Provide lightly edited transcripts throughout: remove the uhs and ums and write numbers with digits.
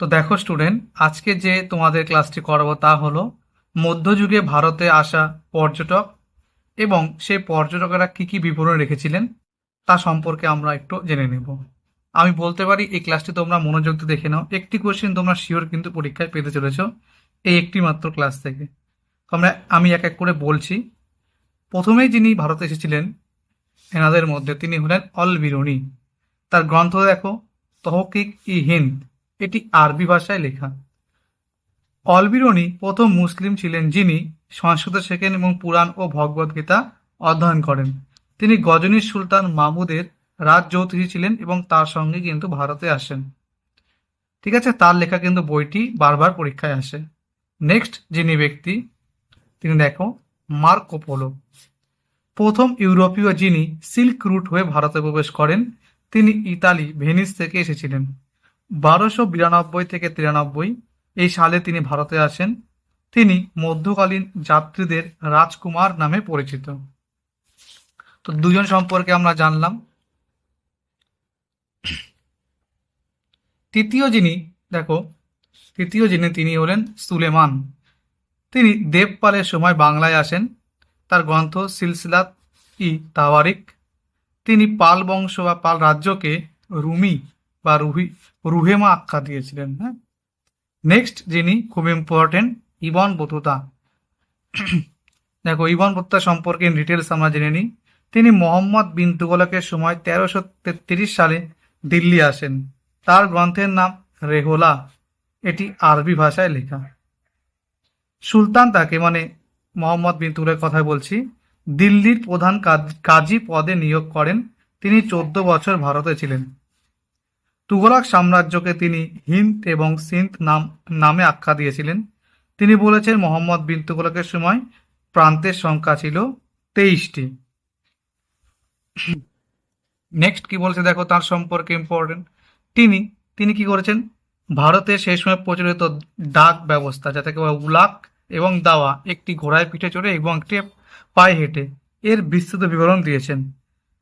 তো দেখো স্টুডেন্ট, আজকে যে তোমাদের ক্লাসটি করাবো তা হলো মধ্যযুগে ভারতে আসা পর্যটক এবং সেই পর্যটকেরা কি কি বিবরণ রেখেছিলেন তা সম্পর্কে আমরা একটু জেনে নেব। আমি বলতে পারি এই ক্লাসটি তোমরা মনোযোগ দিয়ে দেখে নাও, একটি কোশ্চেন তোমরা শিওর কিন্তু পরীক্ষায় পেতে চলেছো এই একটি মাত্র ক্লাস থেকে। আমি এক এক করে বলছি। প্রথমেই যিনি ভারতে এসেছিলেন এনাদের মধ্যে তিনি হলেন অল বিরুনি। তার গ্রন্থ দেখো, তহকিক ই হিন্দ, এটি আরবি ভাষায় লেখা। অলবিরুনি প্রথম মুসলিম ছিলেন যিনি সংস্কৃত শেখেন এবং পুরাণ ও ভগবদ্গীতা অধ্যয়ন করেন। তিনি গজনীর সুলতান মাহমুদের রাজজ্যোতিষী ছিলেন এবং তার সঙ্গে কিন্তু ভারতে আসেন। ঠিক আছে, তার লেখা কিন্তু বইটি বারবার পরীক্ষায় আসে। নেক্সট যিনি ব্যক্তি তিনি দেখো মার্কো পোলো। প্রথম ইউরোপীয় যিনি সিল্ক রুট হয়ে ভারতে প্রবেশ করেন, তিনি ইতালি ভেনিস থেকে এসেছিলেন। 1292 থেকে 93 এই সালে তিনি ভারতে আসেন। তিনি মধ্যকালীন যাত্রীদের রাজকুমার নামে পরিচিত। তো দুজন সম্পর্কে আমরা জানলাম। তৃতীয় যিনি দেখো, তিনি হলেন সুলেমান। তিনি দেবপালের সময় বাংলায় আসেন। তার গ্রন্থ সিলসিলাত ই তাওয়ারিক। তিনি পাল বংশ বা পাল রাজ্যকে রুমি বা রুহেমা আখ্যা দিয়েছিলেন। হ্যাঁ, নেক্সট যিনি খুব ইম্পর্টেন্ট, ইবন বতুতা। দেখো, ইবন বতুতা সম্পর্কে ডিটেলস আমরা জেনে নিই। তিনি মোহাম্মদ বিন তুগলকের সময় 1333 সালে দিল্লি আসেন। তার গ্রন্থের নাম রেহলা, এটি আরবি ভাষায় লেখা। সুলতান তাকে, মানে মোহাম্মদ বিন তুগলকের কথাই বলছি, দিল্লির প্রধান কাজী পদে নিয়োগ করেন। তিনি 14 বছর ভারতে ছিলেন। তুঘলক সাম্রাজ্যকে তিনি হিন্দ এবং সিন্ধ নামে আখ্যা দিয়েছিলেন। তিনি বলেছেন মোহাম্মদ বিন তুঘলকের সময় প্রান্তের সংখ্যা ছিল 23টি। নেক্সট কি বলছে দেখো, তার সম্পর্কে ইম্পর্টেন্ট। তিনি তিনি কি করেছেন, ভারতে সেই সময় প্রচলিত ডাক ব্যবস্থা, যাতে বলে উলাক এবং দাওয়া, একটি ঘোড়ায় পিঠে চড়ে এবং একটি পায়ে হেঁটে, এর বিস্তৃত বিবরণ দিয়েছেন।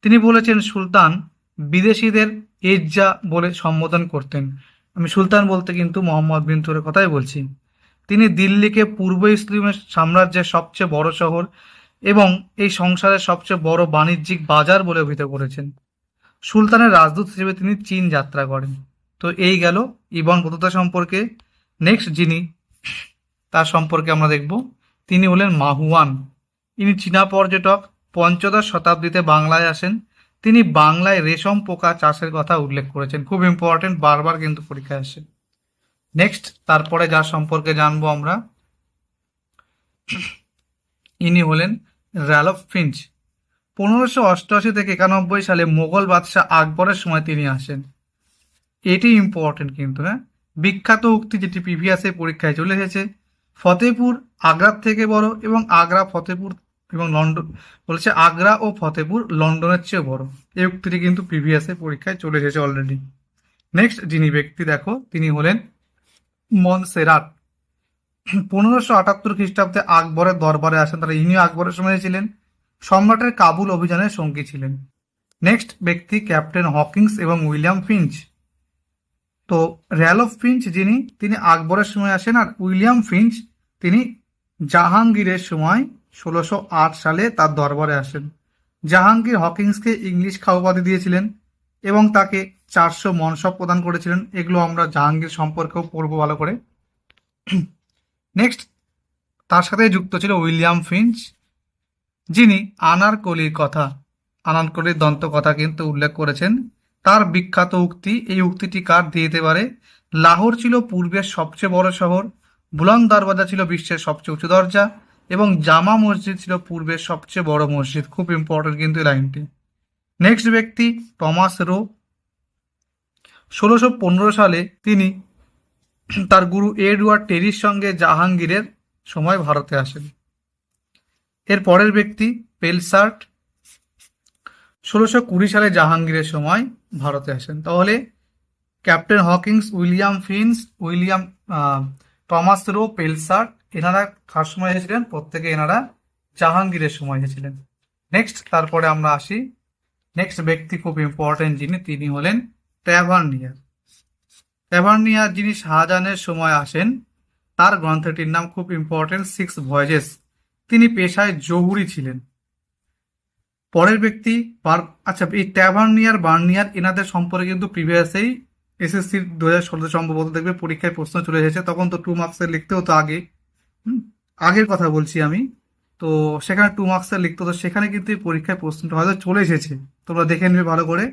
তিনি বলেছেন সুলতান বিদেশিদের এজ্জা বলে সম্বোধন করতেন। আমি সুলতান বলতে কিন্তু মোহাম্মদ বিন তুগলকের কথাই বলছি। তিনি দিল্লিকে পূর্ব ইসলামের সাম্রাজ্যের সবচেয়ে বড় শহর এবং এই সংসারের সবচেয়ে বড় বাণিজ্যিক বাজার বলে অভিহিত করেছেন। সুলতানের রাজদূত হিসেবে তিনি চীন যাত্রা করেন। তো এই গেল ইবন বতুতা সম্পর্কে। নেক্সট যিনি, তার সম্পর্কে আমরা দেখব, তিনি হলেন মাহুয়ান। ইনি চীনা পর্যটক, পঞ্চদশ শতাব্দীতে বাংলায় আসেন। তিনি বাংলায় রেশম পোকা চাষের কথা উল্লেখ করেছেন। খুব ইম্পর্টেন্ট, বারবার কিন্তু পরীক্ষায় আসে। নেক্সট তারপরে যার সম্পর্কে জানবো আমরা, ইনি হলেন র্যালফ ফিঞ্চ। 1588 থেকে 91 সালে মোগল বাদশাহ আকবরের সময় তিনি আসেন। এটি ইম্পর্টেন্ট কিন্তু। হ্যাঁ, বিখ্যাত উক্তি যেটি প্রিভিয়াসে পরীক্ষায় চলে এসেছে, ফতেপুর আগ্রার থেকে বড় এবং আগ্রা ফতেপুর এবং লন্ডন, বলেছে আগ্রা ও ফতেপুর লন্ডনের চেয়ে বড়। এই উক্তিটি কিন্তু প্রিভিয়াসে পরীক্ষায় চলে এসেছে অলরেডি। নেক্সট যিনি ব্যক্তি দেখো, তিনি হলেন মনসেরাট। 1578 খ্রিস্টাব্দে আকবরের দরবারে আসেন। তারা ইনিও আকবরের সময় ছিলেন। সম্রাটের কাবুল অভিযানের সঙ্গী ছিলেন। নেক্সট ব্যক্তি ক্যাপ্টেন হকিংস এবং উইলিয়াম ফিঞ্চ। তো র্যালফ ফিঞ্চ তিনি আকবরের সময় আসেন, আর উইলিয়াম ফিঞ্চ তিনি জাহাঙ্গীরের সময় 1608 সালে তার দরবারে আসেন। জাহাঙ্গীর হকিংসকে ইংলিশ খা উপাধি দিয়েছিলেন এবং তাকে 400 মনসব প্রদান করেছিলেন। এগুলো আমরা জাহাঙ্গীর সম্পর্কেও পড়বো ভালো করে। নেক্সট তার সাথে যুক্ত ছিল উইলিয়াম ফিঞ্চ, যিনি আনারকলির দন্ত কথা কিন্তু উল্লেখ করেছেন। তার বিখ্যাত উক্তি, এই উক্তিটি কার দিয়ে দিতে পারে, লাহোর ছিল পূর্বের সবচেয়ে বড় শহর, বুলন্দ দরওয়াজা ছিল বিশ্বের সবচেয়ে উঁচু দরজা এবং জামা মসজিদ ছিল পূর্বের সবচেয়ে বড় মসজিদ। খুব ইম্পর্টেন্ট কিন্তু এই লাইনটি। নেক্সট ব্যক্তি টমাস রো। 1615 সালে তিনি তার গুরু এডওয়ার্ড টেরির সঙ্গে জাহাঙ্গীরের সময় ভারতে আসেন। এর পরের ব্যক্তি পেলসার্ট। 1620 সালে জাহাঙ্গীরের সময় ভারতে আসেন। তাহলে captain Hawkins, William Finch, Thomas Roe, Pelsaert, এনারা কার সময় এসেছিলেন? প্রত্যেকে এনারা জাহাঙ্গীরের সময় এসেছিলেন। নেক্সট তারপরে আমরা আসি, নেক্সট ব্যক্তি খুব ইম্পর্টেন্ট যিনি, তিনি হলেন ট্যাভার্নিয়ার। ট্যাভার্নিয়ার যিনি শাহজাহানের সময় আসেন, তার গ্রন্থটির নাম খুব ইম্পর্টেন্ট, 6 ভয়েজেস। তিনি পেশায় জহুরি ছিলেন। পরের ব্যক্তি আচ্ছা, এই ট্যাভার্নিয়ার বার্নিয়ার এনাদের সম্পর্কে কিন্তু প্রিভিয়াসেই এসএসসি 2016 সম্ভবত দেখবে পরীক্ষায় প্রশ্ন চলে এসেছে। তখন তো 2 মার্কসের লিখতে হতো আগে। হুম, আগের কথা বলছি আমি। তো সেখানে 2 মার্কসের লিখতে হতো, সেখানে কিন্তু এই পরীক্ষায় প্রশ্নটা হয়তো চলে এসেছে। তোমরা দেখে নেবে ভালো করে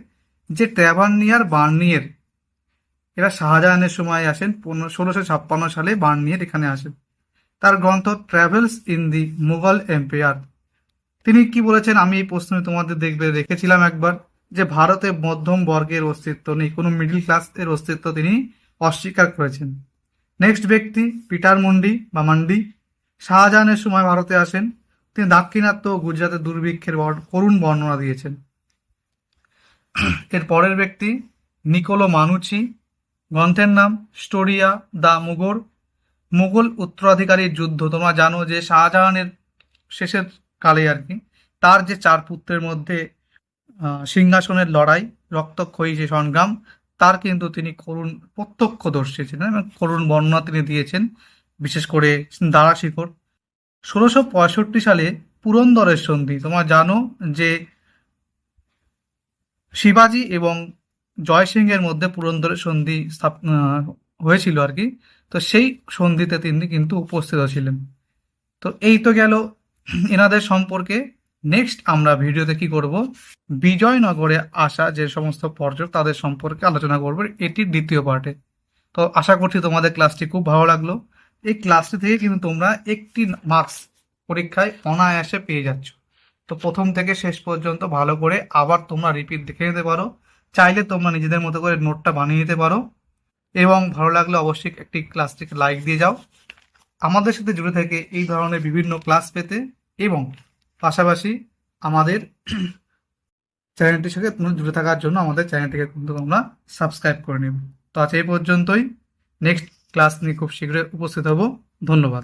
যে ট্যাভার্নিয়ার বার্নিয়ার এরা শাহজাহানের সময় আসেন, 1656 সালে বার্নিয়ার এখানে আসেন। তার গ্রন্থ travels in the Mughal empire. তিনি কি বলেছেন, আমি এই প্রশ্ন তোমাদের দেখবে রেখেছিলাম একবার, যে ভারতে মধ্যম বর্গের অস্তিত্ব নেই, কোনো মিডল ক্লাস এর অস্তিত্ব তিনি অস্বীকার করেছেন। নেক্সট ব্যক্তি পিটার মান্ডি। শাহজাহানের সময় ভারতে আসেন। তিনি দাক্ষিণাত্য ও গুজরাটের দুর্ভিক্ষের করুণ বর্ণনা দিয়েছেন। এর পরের ব্যক্তি নিকোলো মানুচি। গ্রন্থের নাম স্টোরিয়া দ্য মুঘল উত্তরাধিকারীর যুদ্ধ। তোমরা জানো যে শাহজাহানের শেষের কালে আর কি, তার যে 4 পুত্রের মধ্যে সিংহাসনের লড়াই, রক্তক্ষয়ী যে সংগ্রাম, তার কিন্তু তিনি প্রত্যক্ষদর্শী ছিলেন এবং করুণ বর্ণনা তিনি দিয়েছেন, বিশেষ করে দারা শিখর। 1665 সালে পুরন্দরের সন্ধি। তোমরা জানো যে শিবাজি এবং জয় সিংয়ের মধ্যে পুরন্দরের সন্ধি হয়েছিল আর কি। তো সেই সন্ধিতে তিনি কিন্তু উপস্থিত ছিলেন। তো এই তো গেল এনাদের সম্পর্কে। নেক্সট আমরা ভিডিওতে কি করব, বিজয়নগরে আসা যে সমস্ত পর্যটক তাদের সম্পর্কে আলোচনা করব এটির দ্বিতীয় পার্টে। তো আশা করছি তোমাদের ক্লাসটি খুব ভালো লাগলো। এই ক্লাসটি থেকে কিন্তু তোমরা একটি মার্কস পরীক্ষায় অনায়াসে পেয়ে যাচ্ছ। তো প্রথম থেকে শেষ পর্যন্ত ভালো করে আবার তোমরা রিপিট দেখে নিতে পারো। চাইলে তোমরা নিজেদের মতো করে নোটটা বানিয়ে নিতে পারো, এবং ভালো লাগলে অবশ্যই একটি ক্লাসটিকে লাইক দিয়ে যাও। আমাদের সাথে জুড়ে থেকে এই ধরনের বিভিন্ন ক্লাস পেতে এবং পাশাপাশি আমাদের চ্যানেলটির সাথে তোমরা জুড়ে থাকার জন্য আমাদের চ্যানেলটিকে কিন্তু তোমরা সাবস্ক্রাইব করে নেবে। তো আজ এই পর্যন্তই। নেক্সট ক্লাস নিয়ে খুব শীঘ্রই উপস্থিত হব। ধন্যবাদ।